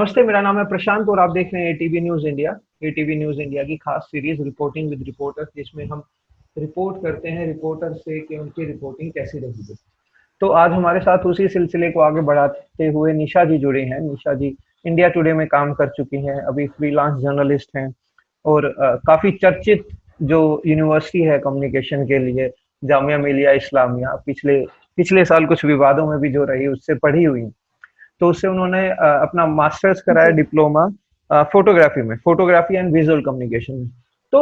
नमस्ते, मेरा नाम है प्रशांत और आप देख रहे हैं ATV news India. ATV news India की खास सीरीज रिपोर्टिंग विद रिपोर्टर, जिसमें हम रिपोर्ट करते हैं रिपोर्टर से कि उनकी रिपोर्टिंग कैसी रही है। तो आज हमारे साथ उसी सिलसिले को आगे बढ़ाते हुए निशा जी जुड़े हैं। निशा जी इंडिया टुडे में काम कर चुकी हैं, अभी फ्रीलांस जर्नलिस्ट हैं और काफ़ी चर्चित जो यूनिवर्सिटी है कम्युनिकेशन के लिए, जामिया मिलिया इस्लामिया, पिछले पिछले साल कुछ विवादों में भी जो रही उससे पढ़ी हुई। तो उससे उन्होंने अपना मास्टर्स कराया, जी। डिप्लोमा फोटोग्राफी में, फोटोग्राफी एंड विजुअल कम्युनिकेशन में। तो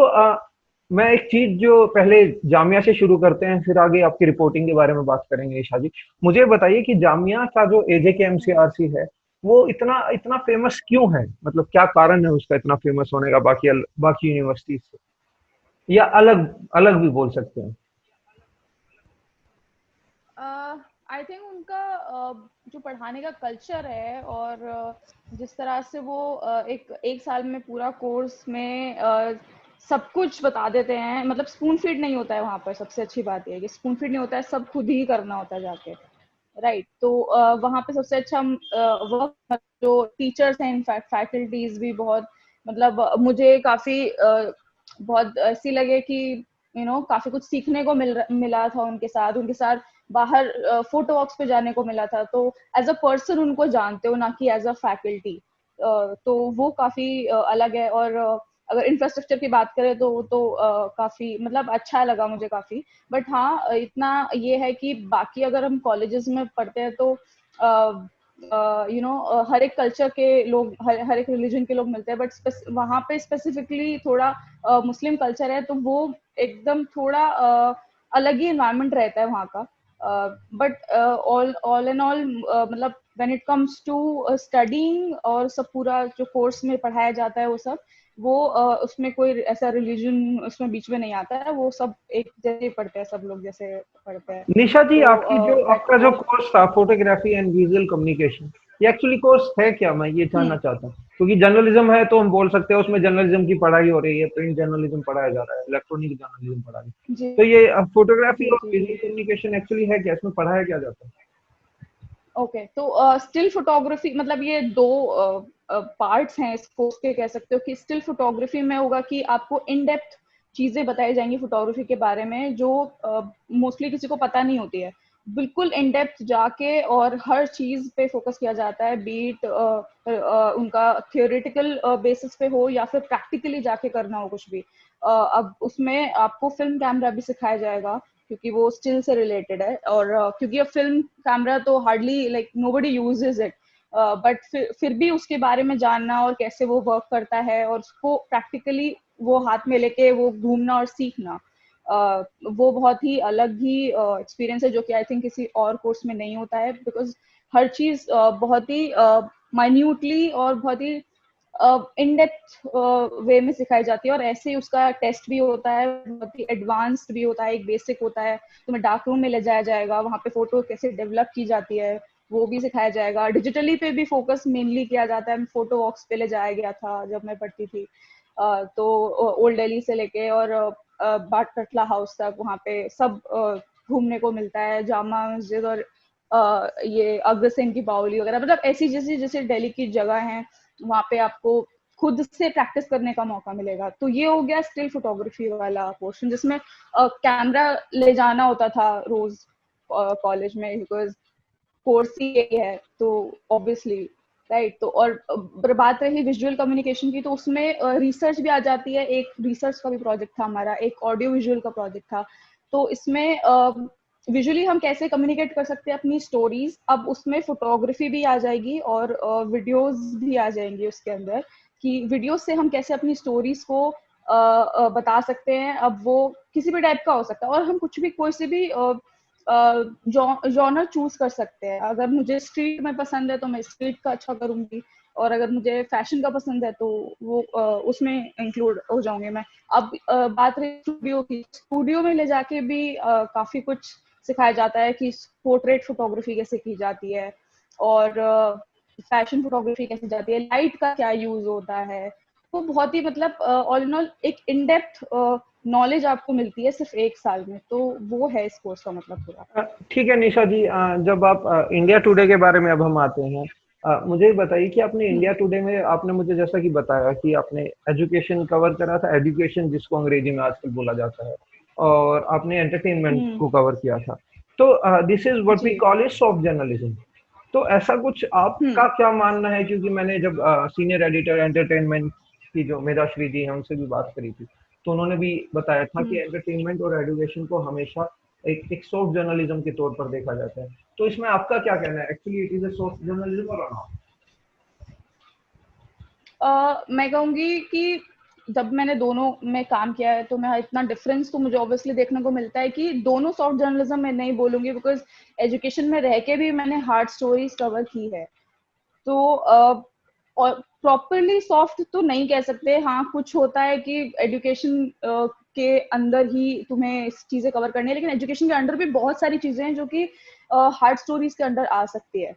मैं एक चीज जो पहले जामिया से शुरू करते हैं, फिर आगे आपकी रिपोर्टिंग के बारे में बात करेंगे। ईशा जी, मुझे बताइए कि जामिया का जो एजे के एमसीआरसी है वो इतना इतना फेमस क्यों है? मतलब क्या कारण है उसका इतना फेमस होने का बाकी यूनिवर्सिटीज से, या अलग अलग भी बोल सकते हैं। आई थिंक उनका जो पढ़ाने का कल्चर है और जिस तरह से वो एक एक साल में पूरा कोर्स में सब कुछ बता देते हैं। मतलब स्पून फीड नहीं होता है वहाँ पर। सबसे अच्छी बात ये है कि स्पून फीड नहीं होता है, सब खुद ही करना होता है जाके। राइट। तो वहाँ पे सबसे अच्छा वर्क जो टीचर्स हैं, इनफैक्ट फैकल्टीज भी बहुत, मतलब मुझे काफी बहुत ऐसी लगे कि काफी कुछ सीखने को मिला था उनके साथ बाहर फोटो वॉक्स पे जाने को मिला था। तो एज अ पर्सन उनको जानते हो, ना कि एज अ फैकल्टी। तो वो काफी अलग है। और अगर इंफ्रास्ट्रक्चर की बात करें तो काफी मतलब अच्छा लगा मुझे काफी। बट हाँ, इतना ये है कि बाकी अगर हम कॉलेजेस में पढ़ते हैं तो हर एक कल्चर के लोग, हर एक रिलीजन के लोग मिलते हैं। बट वहाँ पे स्पेसिफिकली थोड़ा मुस्लिम कल्चर है, तो वो एकदम थोड़ा अलग ही इन्वायरमेंट रहता है वहाँ का। बट ऑल एंड ऑल, मतलब when it comes to studying और सब पूरा जो कोर्स में पढ़ाया जाता है वो सब, वो उसमें कोई ऐसा रिलीजन उसमें बीच में नहीं आता है। वो सब एक जैसे ही पढ़ते हैं, सब लोग जैसे पढ़ते हैं। निशा जी, तो आपका जो कोर्स था फोटोग्राफी एंड विजुअल कम्युनिकेशन, ये एक्चुअली कोर्स है क्या? मैं ये जानना चाहता हूँ, क्योंकि जर्नलिज्म है तो हम बोल सकते हैं उसमें जर्नलिज्म की पढ़ाई हो रही है, प्रिंट जर्नलिज्म पढ़ाया जा रहा है, इलेक्ट्रॉनिक जर्नलिज्म पढ़ा रही है। जी तो ये फोटोग्राफी जी और जी विजुअल जी। कम्युनिकेशन एक्चुअली है क्या? इसमें पढ़ाया क्या जाता है? ओके, तो स्टिल फोटोग्राफी, मतलब ये दो पार्ट्स हैं इस कोर्स के, कह सकते हो कि स्टिल फोटोग्राफी में होगा कि आपको इन डेप्थ चीजें बताई जाएंगी फोटोग्राफी के बारे में, जो मोस्टली किसी को पता नहीं होती है। बिल्कुल इन डेप्थ जाके और हर चीज पे फोकस किया जाता है, बीट उनका थियोरेटिकल बेसिस पे हो या फिर प्रैक्टिकली जाके करना हो कुछ भी। अब उसमें आपको फिल्म कैमरा भी सिखाया जाएगा, क्योंकि वो स्टिल से रिलेटेड है। और क्योंकि अब फिल्म कैमरा तो hardly like nobody uses it, but फिर भी उसके बारे में जानना और कैसे वो वर्क करता है और उसको प्रैक्टिकली वो हाथ में लेके वो घूमना और सीखना, वो बहुत ही अलग ही एक्सपीरियंस है, जो कि आई थिंक किसी और कोर्स में नहीं होता है। बिकॉज हर चीज बहुत ही माइन्यूटली और बहुत ही इन डेप्थ वे में सिखाई जाती है। और ऐसे ही उसका टेस्ट भी होता है, बहुत ही एडवांस्ड भी होता है, एक बेसिक होता है। तुम्हें डार्क रूम में ले जाया जाएगा, वहाँ पे फोटो कैसे डेवलप की जाती है वो भी सिखाया जाएगा। डिजिटली पे भी फोकस मेनली किया जाता है। फोटो वॉक्स पे ले जाया गया था जब मैं पढ़ती थी। तो ओल्ड दिल्ली से लेके और बाट कटला हाउस तक वहाँ पे सब घूमने को मिलता है। जामा मस्जिद और ये अग्रसेन की बावली वगैरह, मतलब ऐसी जैसी जैसे दिल्ली की जगह है, वहाँ पे आपको खुद से प्रैक्टिस करने का मौका मिलेगा। तो ये हो गया स्टिल फोटोग्राफी वाला पोर्शन, जिसमें कैमरा ले जाना होता था रोज कॉलेज में, बिकॉज कोर्स ही यही है तो ऑब्वियसली। राइट। तो और बात रही विजुअल कम्युनिकेशन की, तो उसमें रिसर्च भी आ जाती है। एक रिसर्च का भी प्रोजेक्ट था हमारा, एक ऑडियो विजुअल का प्रोजेक्ट था। तो इसमें विजुअली हम कैसे कम्युनिकेट कर सकते हैं अपनी स्टोरीज, अब उसमें फोटोग्राफी भी आ जाएगी और वीडियोस भी आ जाएंगी उसके अंदर, कि वीडियो से हम कैसे अपनी स्टोरीज को बता सकते हैं। अब वो किसी भी टाइप का हो सकता है और हम कुछ भी कोई से भी जॉनर चूज कर सकते हैं। अगर मुझे स्ट्रीट में पसंद है तो मैं स्ट्रीट का अच्छा करूंगी, और अगर मुझे फैशन का पसंद है तो वो उसमें इंक्लूड हो जाऊंगी मैं। अब बात रही स्टूडियो की, स्टूडियो में ले जाके भी काफी कुछ सिखाया जाता है कि पोर्ट्रेट फोटोग्राफी कैसे की जाती है और फैशन फोटोग्राफी कैसे जाती है, लाइट का क्या यूज होता है। तो बहुत ही मतलब ऑल इन ऑल एक इन डेप्थ नॉलेज आपको मिलती है सिर्फ एक साल में। तो वो है इस कोर्स का मतलब पूरा। ठीक है निशा जी, जब आप इंडिया टुडे के बारे में अब हम आते हैं, मुझे बताइए कि आपने इंडिया टुडे में आपने मुझे जैसा कि बताया कि आपने एजुकेशन कवर करा था, एजुकेशन जिसको अंग्रेजी में आजकल बोला जाता है, और आपने एंटरटेनमेंट हम्म। को कवर किया था। तो this is what we ji. Call it soft journalism. तो ऐसा कुछ हम्म। आपका क्या मानना है? क्योंकि मैंने जब सीनियर एडिटर एंटरटेनमेंट की जो मेधाश्री जी हैं उनसे भी बात करी थी, तो उन्होंने भी बताया था कि हम्म। एंटरटेनमेंट और एजुकेशन को हमेशा एक सॉफ्ट जर्नलिज्म के तौर पर देखा जाता है। तो इसमें आपका क्या कहना है? Actually it is a soft journalism और नॉट? मैं कहूंगी कि जब मैंने दोनों में काम किया है तो मैं इतना डिफरेंस तो मुझे ऑब्वियसली देखने को मिलता है कि दोनों सॉफ्ट जर्नलिज्म मैं नहीं बोलूंगी, बिकॉज एजुकेशन में रह के भी मैंने हार्ड स्टोरीज कवर की है। तो और प्रॉपरली सॉफ्ट तो नहीं कह सकते। हाँ, कुछ होता है कि एजुकेशन के अंदर ही तुम्हें चीजें कवर करनी है, लेकिन एजुकेशन के अंदर भी बहुत सारी चीजें हैं जो कि हार्ड स्टोरीज के अंदर आ सकती है।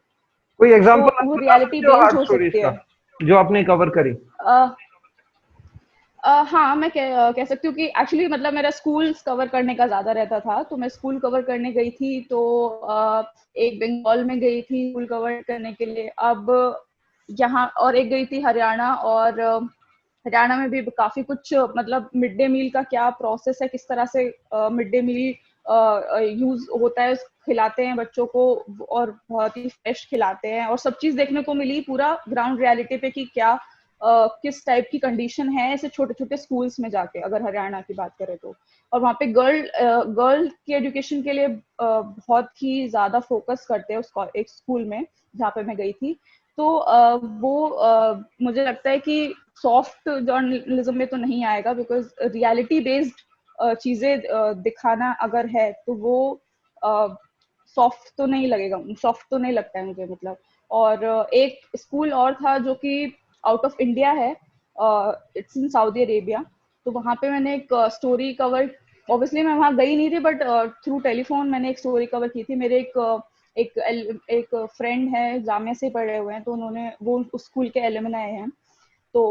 कोई तो एग्जांपल आप वो बता रियलिटी सकते हो बेस्ड हार्ड हो स्टोरीज सकती का है। जो आपने कवर करी? हाँ, मैं कह सकती हूँ कि एक्चुअली मतलब मेरा स्कूल कवर करने का ज्यादा रहता था, तो मैं स्कूल कवर करने गई थी। तो एक बंगाल में गई थी स्कूल कवर करने के लिए। अब यहाँ और एक गई थी हरियाणा, और हरियाणा में भी काफी कुछ मतलब मिड डे मील का क्या प्रोसेस है, किस तरह से मिड डे मील यूज होता है, खिलाते हैं बच्चों को, और बहुत ही फ्रेश खिलाते हैं, और सब चीज देखने को मिली पूरा ग्राउंड रियलिटी पे कि क्या किस टाइप की कंडीशन है ऐसे छोटे छोटे स्कूल्स में जाके, अगर हरियाणा की बात करें तो। और वहाँ पे गर्ल की एजुकेशन के लिए बहुत ही ज्यादा फोकस करते हैं उस एक स्कूल में जहाँ पे मैं गई थी। तो वो मुझे लगता है कि सॉफ्ट जर्नलिज्म में तो नहीं आएगा, बिकॉज रियलिटी बेस्ड चीजें दिखाना अगर है तो वो सॉफ्ट तो नहीं लगेगा, सॉफ्ट तो नहीं लगता है मुझे मतलब। और एक स्कूल और था जो कि आउट ऑफ इंडिया है, इट्स इन सऊदी अरेबिया। तो वहाँ पे मैंने एक स्टोरी कवर, ऑब्वियसली मैं वहाँ गई नहीं थी, बट थ्रू टेलीफोन मैंने एक स्टोरी कवर की थी। मेरे एक फ्रेंड है, जामिया से पढ़े हुए हैं, तो उन्होंने वो उस स्कूल के एलुमनाई हैं। तो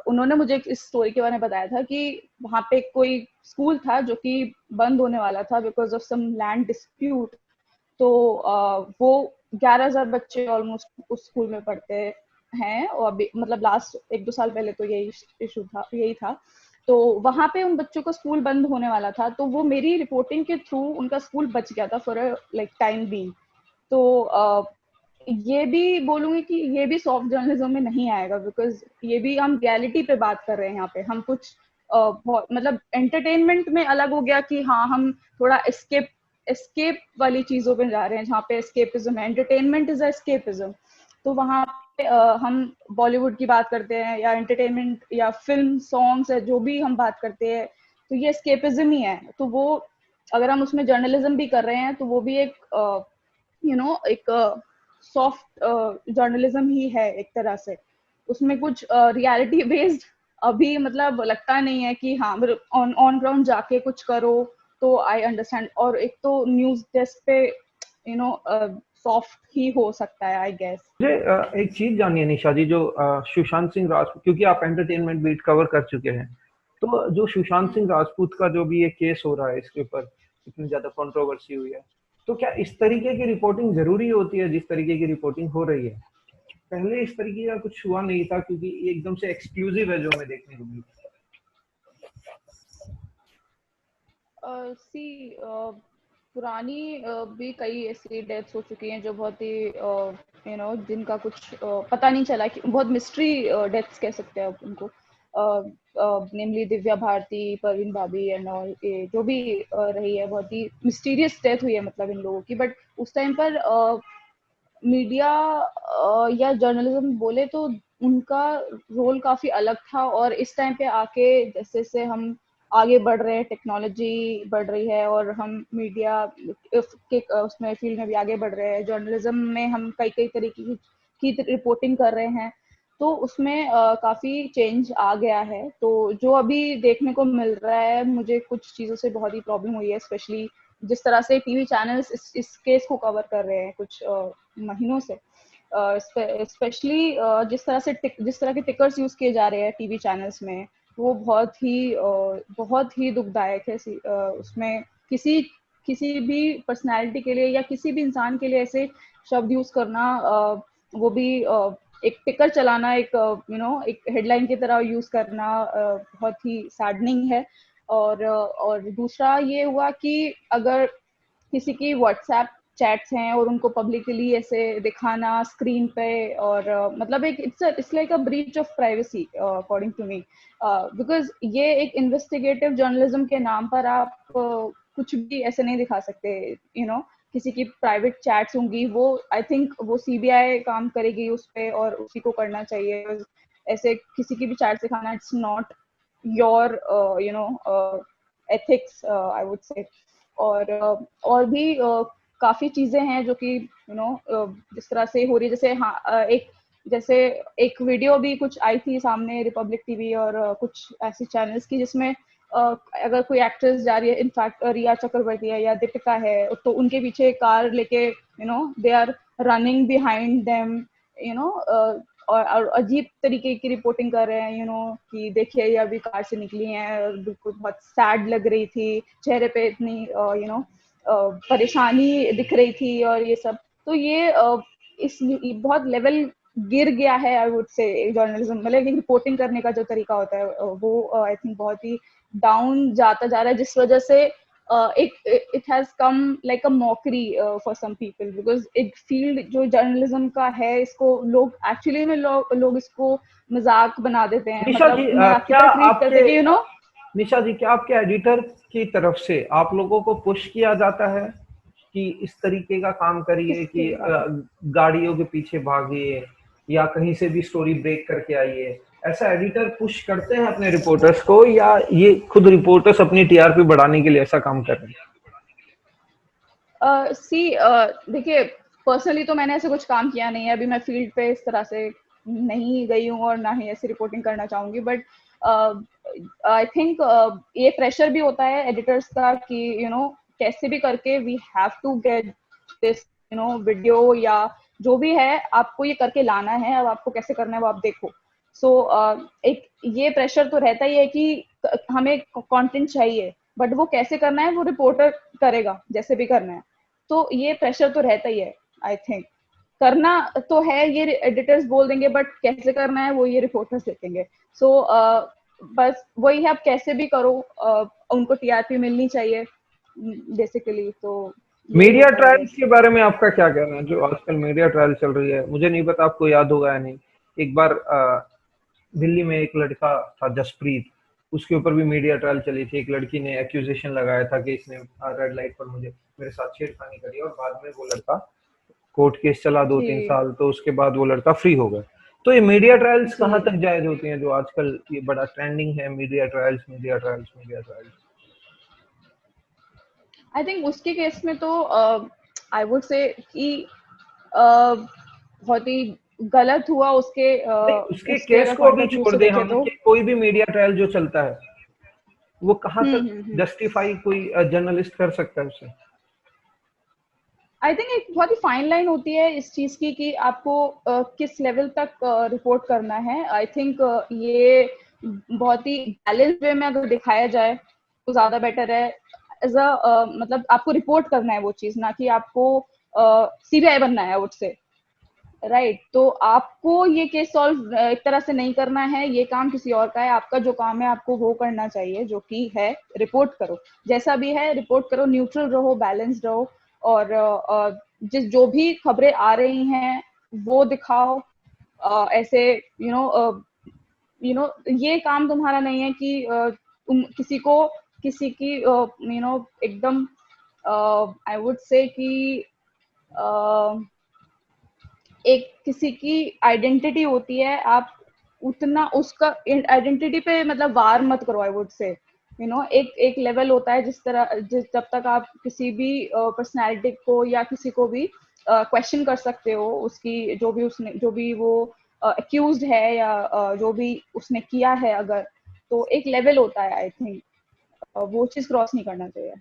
उन्होंने मुझे इस स्टोरी के बारे में बताया था कि वहाँ पे कोई स्कूल था जो कि बंद होने वाला था because of some land dispute. तो वो 11,000 बच्चे ऑलमोस्ट उस स्कूल में पढ़ते हैं, और अभी मतलब लास्ट 1-2 साल पहले तो यही इशू था, यही था। तो वहां पे उन बच्चों का स्कूल बंद होने वाला था, तो वो मेरी रिपोर्टिंग के थ्रू उनका स्कूल बच गया था फॉर लाइक टाइम बी। तो ये भी बोलूंगी कि ये भी सॉफ्ट जर्नलिज्म में नहीं आएगा, बिकॉज ये भी हम रियलिटी पे बात कर रहे हैं यहाँ पे। हम कुछ बहुत मतलब एंटरटेनमेंट में अलग हो गया कि हाँ हम थोड़ा एस्केप वाली चीजों पे जा रहे हैं, जहाँ पे एस्केपिज्म है, एंटरटेनमेंट इज एस्केपिज्म। तो वहाँ पे हम बॉलीवुड की बात करते हैं या एंटरटेनमेंट या फिल्म सॉन्ग्स है, जो भी हम बात करते हैं, तो ये एस्केपिज्म ही है। तो वो अगर हम उसमें जर्नलिज्म भी कर रहे हैं तो वो भी एक एक सॉफ्ट जर्नलिज्म ही है एक तरह से। उसमें कुछ रियलिटी बेस्ड अभी मतलब लगता नहीं है कि हाँ ऑन ऑन ग्राउंड जाके कुछ करो तो आई अंडरस्टैंड। और एक तो न्यूज डेस्क पे सॉफ्ट ही हो सकता है आई गेस। मुझे एक चीज जाननी है निशा जी, जो सुशांत सिंह राजपूत, क्योंकि आप एंटरटेनमेंट बीट कवर कर चुके हैं, तो जो सुशांत सिंह राजपूत का जो भी ये केस हो रहा है, इसके ऊपर इतनी ज्यादा कंट्रोवर्सी हुई है, तो क्या इस तरीके की रिपोर्टिंग जरूरी होती है जिस तरीके की रिपोर्टिंग हो रही है? पहले इस तरीके का कुछ हुआ नहीं था, क्योंकि ये एकदम से एक्सक्लूसिव है जो हमें देखने को मिला। सी पुरानी भी कई ऐसी डेथ्स हो चुकी हैं जो बहुत ही जिनका कुछ पता नहीं चला, कि बहुत मिस्ट्री डेथ्स कह सकते हैं आप उनको। नेमली दिव्या भारती, परवीन भाभी एंड ऑल, ये जो भी रही है, बहुत ही मिस्टीरियस डेथ हुई है मतलब इन लोगों की। बट उस टाइम पर मीडिया या जर्नलिज्म बोले तो उनका रोल काफी अलग था। और इस टाइम पे आके जैसे जैसे हम आगे बढ़ रहे हैं, टेक्नोलॉजी बढ़ रही है, और हम मीडिया के उसमें फील्ड में भी आगे बढ़ रहे हैं, जर्नलिज्म में हम कई कई तरीके की रिपोर्टिंग कर रहे हैं, तो उसमें काफी चेंज आ गया है। तो जो अभी देखने को मिल रहा है, मुझे कुछ चीजों से बहुत ही प्रॉब्लम हुई है, स्पेशली जिस तरह से टीवी चैनल्स इस केस को कवर कर रहे हैं कुछ महीनों से। स्पेशली जिस तरह के टिकर्स यूज किए जा रहे हैं टीवी चैनल्स में, वो बहुत ही दुखदायक है। उसमें किसी किसी भी पर्सनालिटी के लिए या किसी भी इंसान के लिए ऐसे शब्द यूज करना वो भी एक टिकर चलाना, एक एक हेडलाइन की तरह यूज करना बहुत ही सैडनिंग है। और दूसरा ये हुआ कि अगर किसी की व्हाट्सएप चैट्स हैं और उनको पब्लिकली ऐसे दिखाना स्क्रीन पे, और मतलब एक it's like a breach of privacy according to me, because ये एक इन्वेस्टिगेटिव जर्नलिज्म के नाम पर आप कुछ भी ऐसे नहीं दिखा सकते। किसी की प्राइवेट चैट्स होंगी, वो आई थिंक वो सीबीआई काम करेगी उस पे, और उसी को करना चाहिए। ऐसे किसी की भी चैट दिखाना, it's not your ethics I would say. और भी काफी चीजें हैं जो कि जिस तरह से हो रही है, जैसे हाँ जैसे एक वीडियो भी कुछ आई थी सामने रिपब्लिक टीवी और कुछ ऐसी चैनल्स की, जिसमें अगर कोई एक्ट्रेस जा रही है, इनफैक्ट रिया चक्रवर्ती है या दीपिका है, तो उनके पीछे कार लेके they are running behind them, और अजीब तरीके की रिपोर्टिंग कर रहे हैं, कि देखिए ये अभी कार से निकली हैं और बिल्कुल बहुत सैड लग रही थी, चेहरे पे इतनी परेशानी दिख रही थी और ये सब। तो ये इस बहुत लेवल गिर गया है आई वुड से जर्नलिज्म, मतलब रिपोर्टिंग करने का जो तरीका होता है वो आई थिंक बहुत ही डाउन जाता जा रहा है, जिस वजह से it has come like a mockery for some people, because एक फील्ड जो जर्नलिज्म का है, इसको लोग एक्चुअली में लोग इसको मजाक बना देते हैं, निशा मतलब जी, मजाक की क्या तरह ट्रीट आपके करते हैं कि निशा जी, क्या आपके एडिटर की तरफ से आप लोगों को पुश किया जाता है कि इस तरीके का काम करिए, किसके कि बारे में। गाड़ियों के पीछे भागिए या कहीं से भी स्टोरी ब्रेक करके आइए? ऐसा एडिटर पुश करते हैं अपने रिपोर्टर्स को, या ये खुद रिपोर्टर्स अपनी टीआरपी बढ़ाने के लिए ऐसा काम कर रहे हैं? सी देखिए, पर्सनली तो मैंने ऐसे कुछ काम किया नहीं है, अभी मैं फील्ड पे इस तरह से नहीं गई हूँ और ना ही ऐसी रिपोर्टिंग करना चाहूंगी, बट आई थिंक ये प्रेशर भी होता है एडिटर्स का कि कैसे भी करके we have to get this video, या जो भी है आपको ये करके लाना है, अब आपको कैसे करना है वो आप देखो। सो एक ये प्रेशर तो रहता ही है कि हमें कंटेंट चाहिए, बट वो कैसे करना है वो रिपोर्टर करेगा, जैसे भी करना है। तो ये प्रेशर तो रहता ही है। आई थिंक करना तो है, ये एडिटर्स बोल देंगे, बट कैसे करना है वो ये रिपोर्टर्स देखेंगे। सो बस वही है, आप कैसे भी करो, उनको टीआरपी मिलनी चाहिए बेसिकली, तो ये मीडिया होता है ट्रायल्स बस। के बारे में आपका क्या कहना है? जो आजकल मीडिया ट्रायल चल रही है, मुझे नहीं पता आपको याद होगा या नहीं। एक बार दिल्ली में एक लड़का था जसप्रीत, उसके ऊपर भी मीडिया ट्रायल चली थी। एक लड़की ने एक्यूजेशन लगाया था कि इसने रेड लाइट पर मुझे मेरे साथ छेड़खानी करी, और बाद में वो लड़का, कोर्ट केस चला दो तीन जी साल तो उसके बाद वो लड़का फ्री हो गया। तो ये मीडिया ट्रायल्स जी। कहाँ तक जायज होती हैं, जो आजकल ये बड़ा ट्रेंडिंग है, media trials media trials media trials? I think उसके केस में तो आई वुड से कि बहुत ही गलत हुआ उसके नहीं, उसके उसके केस अगर को पॉइंट अभी ऑफ व्यू छोड़ से दे देखें हम, तो। कि कोई भी मीडिया ट्रायल जो चलता है वो कहाँ तक हम्म। जस्टिफाई कोई जर्नलिस्ट कर सकता है उसे? आई थिंक एक बहुत ही फाइन लाइन होती है इस चीज की कि आपको किस लेवल तक रिपोर्ट करना है। आई थिंक ये बहुत ही बैलेंस वे में अगर दिखाया जाए तो ज्यादा बेटर है। एज अ मतलब आपको रिपोर्ट करना है वो चीज, ना कि आपको सीबीआई बनना है उससे, राइट। तो आपको ये केस सॉल्व एक तरह से नहीं करना है, ये काम किसी और का है। आपका जो काम है आपको वो करना चाहिए, जो कि है रिपोर्ट करो, जैसा भी है रिपोर्ट करो, न्यूट्रल रहो, बैलेंस्ड रहो, और जिस जो भी खबरें आ रही हैं वो दिखाओ। ऐसे ये काम तुम्हारा नहीं है कि तुम किसी की एकदम आई वुड से कि एक किसी की आइडेंटिटी होती है, आप उतना उसका आइडेंटिटी पे मतलब वार मत करो आई वुड से। एक एक लेवल होता है जब तक आप किसी भी पर्सनालिटी को या किसी को भी क्वेश्चन कर सकते हो, उसकी जो भी वो अक्यूज्ड है, या जो भी उसने किया है अगर, तो एक लेवल होता है। आई थिंक वो चीज क्रॉस नहीं करना चाहिए।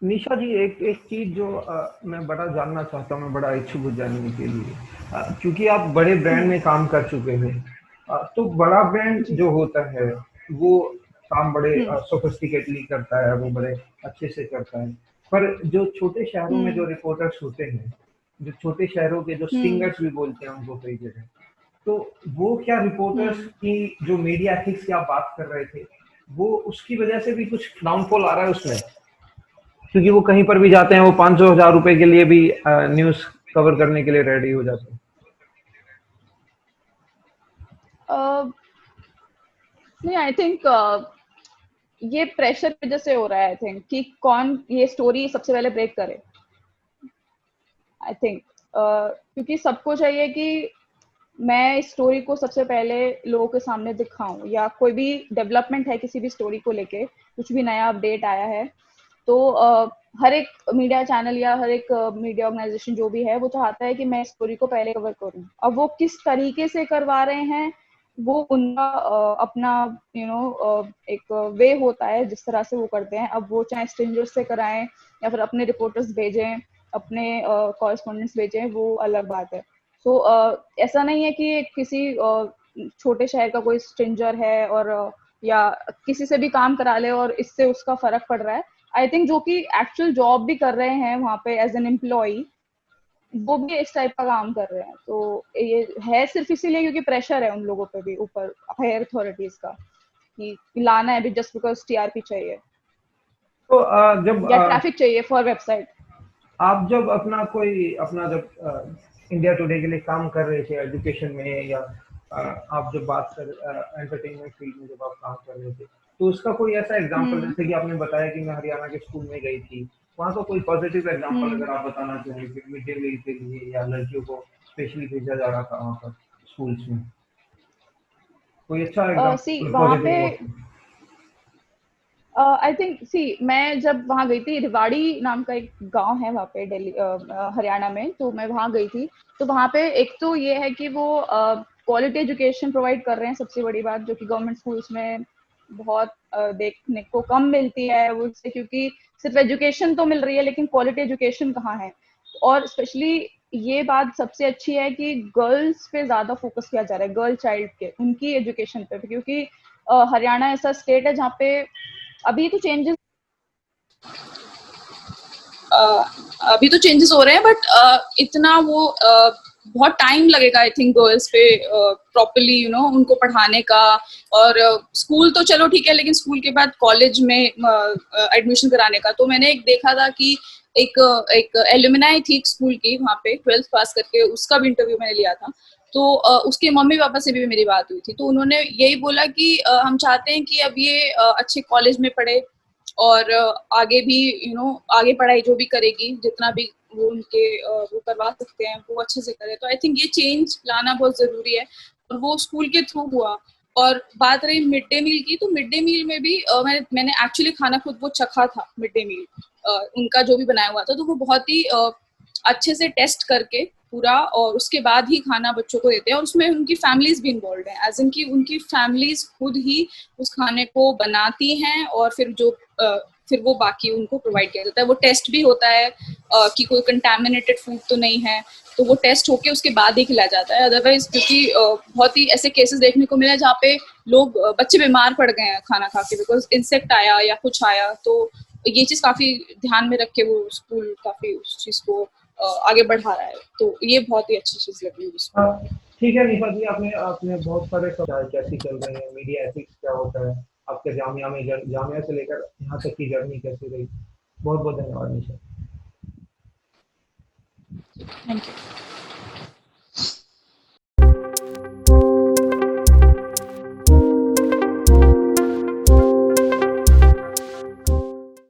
निशा जी, एक एक चीज जो मैं बड़ा जानना चाहता हूँ, मैं बड़ा इच्छुक हूँ जानने के लिए, क्योंकि आप बड़े ब्रांड में काम कर चुके हैं। तो बड़ा ब्रांड जी। जो होता है वो काम बड़े हम्म सोफिस्टिकेटली करता है, वो बड़े अच्छे से करता है। पर जो छोटे शहरों में जो हम्म रिपोर्टर्स होते हैं, जो छोटे शहरों के जो स्टिंगर्स भी बोलते हैं उनको कई जगह, तो वो क्या रिपोर्टर्स की जो मीडिया एथिक्स की आप बात कर रहे थे, वो उसकी वजह से भी कुछ डाउनफॉल आ रहा है उसमें, क्योंकि वो कहीं पर भी जाते हैं वो 500,000 रुपए के लिए भी न्यूज कवर करने के लिए रेडी हो जाते हैं। नहीं, आई थिंक ये प्रेशर की वजह से हो रहा है। आई थिंक कि कौन ये स्टोरी सबसे पहले ब्रेक करे। आई थिंक क्योंकि सबको चाहिए कि मैं इस स्टोरी को सबसे पहले लोगों के सामने दिखाऊं, या कोई भी डेवलपमेंट है किसी भी स्टोरी को लेके, कुछ भी नया अपडेट आया है, तो हर एक मीडिया चैनल या हर एक मीडिया ऑर्गेनाइजेशन जो भी है वो चाहता है कि मैं इस स्टोरी को पहले कवर करूं। अब वो किस तरीके से करवा रहे हैं वो उनका अपना एक वे होता है जिस तरह से वो करते हैं। अब वो चाहे स्ट्रेंजर्स से कराएं या फिर अपने रिपोर्टर्स भेजें, अपने कॉरेस्पॉन्डेंट्स भेजें, वो अलग बात है। तो ऐसा नहीं है कि किसी छोटे शहर का कोई स्ट्रेंजर है और या किसी से भी काम करा ले और इससे उसका फर्क पड़ रहा है। आई थिंक जो कि एक्चुअल जॉब भी कर रहे हैं वहाँ पे एज एन एम्प्लॉय, वो भी इस टाइप का काम कर रहे हैं। तो ये है सिर्फ इसीलिए क्योंकि प्रेशर है उन लोगों पे भी ऊपर हायर अथॉरिटीज का कि लाना है भी जस्ट बिकॉज टीआरपी चाहिए तो जब या ट्रैफिक चाहिए फॉर वेबसाइट। आप जब अपना जब इंडिया टुडे के लिए काम कर रहे थे एजुकेशन में, या आप जब बात कर एंटरटेनमेंट फील्ड में जब आप काम कर रहे थे, तो उसका कोई ऐसा एग्जांपल, जैसे कि आपने बताया कि मैं हरियाणा के स्कूल में गई थी, वहाँ का कोई पॉजिटिव एग्जांपल अगर आप बताना चाहें कि मिड डे मील के लिए या लड़कियों को स्पेशली भेजा जा रहा था वहाँ पर स्कूल्स में, कोई अच्छा सी एग्जांपल वहाँ पे पॉजिटिव हो। आई थिंक सी मैं जब वहाँ गई थी, रिवाड़ी नाम का एक गांव है वहाँ पे दिल्ली हरियाणा में, तो मैं वहाँ गई थी। तो वहाँ पे एक तो ये है कि वो क्वालिटी एजुकेशन प्रोवाइड कर रहे हैं, सबसे बड़ी बात, जो कि गवर्नमेंट स्कूल्स में बहुत देखने को कम मिलती है वो उससे, क्योंकि सिर्फ एजुकेशन तो मिल रही है लेकिन क्वालिटी एजुकेशन कहाँ है। और स्पेशली ये बात सबसे अच्छी है कि गर्ल्स पे ज्यादा फोकस किया जा रहा है, गर्ल चाइल्ड के उनकी एजुकेशन पे, क्योंकि हरियाणा ऐसा स्टेट है जहाँ पे अभी तो चेंजेस अभी तो चेंजेस हो रहे हैं, बट इतना वो बहुत टाइम लगेगा आई थिंक गर्ल्स पे प्रॉपरली उनको पढ़ाने का। और स्कूल तो चलो ठीक है, लेकिन स्कूल के बाद कॉलेज में एडमिशन कराने का, तो मैंने एक देखा था कि एक एक एलुमनाई थी स्कूल की वहाँ पे 12th पास करके, उसका भी इंटरव्यू मैंने लिया था। तो उसके मम्मी पापा से भी मेरी बात हुई थी, तो उन्होंने यही बोला कि हम चाहते हैं कि अब ये अच्छे कॉलेज में पढ़े और आगे भी आगे पढ़ाई जो भी करेगी, जितना भी वो उनके वो करवा सकते हैं वो अच्छे से करे। तो आई थिंक ये चेंज लाना बहुत जरूरी है, और वो स्कूल के थ्रू हुआ। और बात रही मिड डे मील की, तो मिड डे मील में भी मैंने एक्चुअली खाना खुद वो चखा था मिड डे मील उनका जो भी बनाया हुआ था, तो वो बहुत ही अच्छे से टेस्ट करके पूरा, और उसके बाद ही खाना बच्चों को देते हैं। और उसमें उनकी फैमिलीज भी इन्वॉल्व हैं, एज इन की उनकी फैमिलीज खुद ही उस खाने को बनाती हैं, और फिर जो फिर वो बाकी उनको प्रोवाइड किया जाता है। वो टेस्ट भी होता है कि कोई कंटामिनेटेड फूड तो नहीं है, तो वो टेस्ट होके उसके बाद ही खिलाया जाता है। अदरवाइज क्योंकि बहुत ही ऐसे केसेस देखने को मिले जहाँ पे लोग बच्चे बीमार पड़ गए हैं खाना खा के, बिकॉज इंसेक्ट आया या कुछ आया। तो ये चीज काफी ध्यान में रख के वो स्कूल काफी उस चीज को आगे बढ़ा रहा है। तो ये बहुत ही अच्छी चीज लगी मुझे। ठीक है निशा जी, आपने आपने बहुत सारे सवाल कैसी चल रही है, मीडिया एथिक्स क्या होता है, आपके जामिया में जामिया से लेकर यहाँ तक की जर्नी कैसी रही। बहुत बहुत धन्यवाद निशा। Thank you.